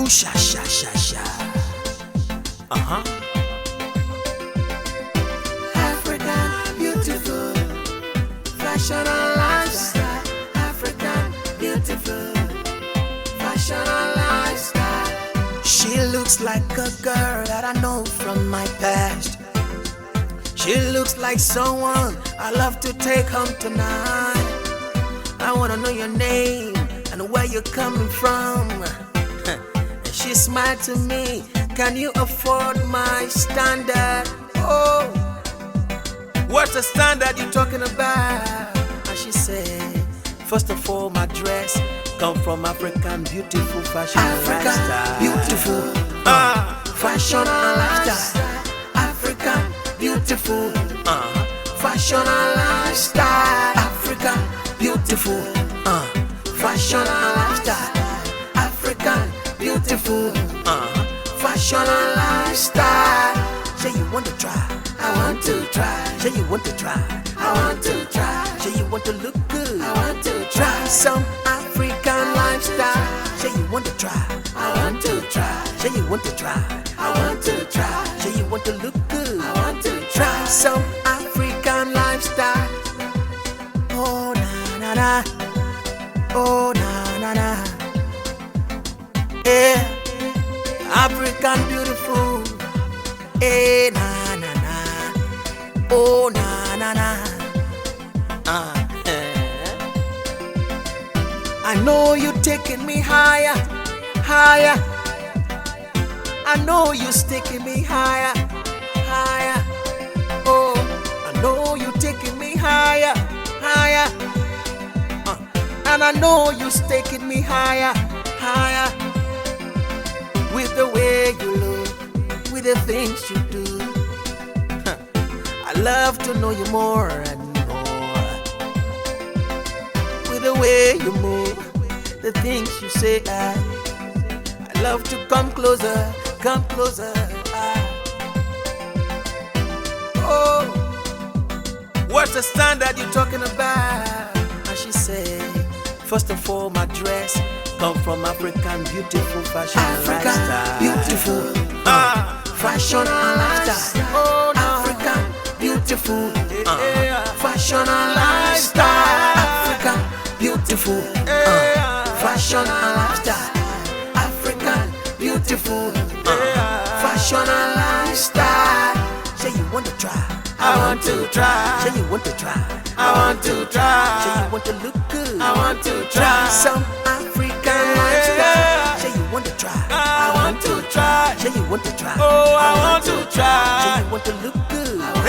Ooh, sha, sha, sha, sha. African, beautiful, fashion and lifestyle. African, beautiful, fashion and lifestyle. She looks like a girl that I know from my past. She looks like someone I love to take home tonight. I wanna know your name and where you're coming from. And she smiled to me, can you afford my standard? Oh, what's the standard you talking about? And she said, first of all, my dress come from African beautiful fashion and lifestyle. Beautiful, fashion and lifestyle. African, beautiful, fashion and lifestyle. African, beautiful, fashion and lifestyle. African, beautiful, fashion and lifestyle. Say you want to try, I want to try. say you want to try, I want to try. say you want to look good. I want to Try try. some African lifestyle. Say you want to try, I want to try. say you want to try, I want to try. say you want to look good. I want to Try try. some African lifestyle. Oh na na na, oh na na na. Yeah, African beautiful. Eh na na na, oh na na na. I know you taking me higher, higher. I know you taking me higher, higher. Oh, I know you taking me higher, higher. And I know you taking me higher, higher. With the way you look, with the things you do. I love to know you more and more. With the way you move, the things you say, I love to come closer, come closer. Oh, what's the standard you talking about? And she said, first of all, my dress come from African beautiful fashion and African, lifestyle. beautiful, fashion and lifestyle. Oh, no. African, beautiful, fashion and lifestyle. African, beautiful, fashion and lifestyle. African, beautiful, fashion and lifestyle. Say you want to try, I want to try. say you want to try, I want to say try. you want to look good. I want to Try try. some African lifestyle. Say you want to try, I want to try. say you want to try, Oh, I want to say try. you want to look good. I want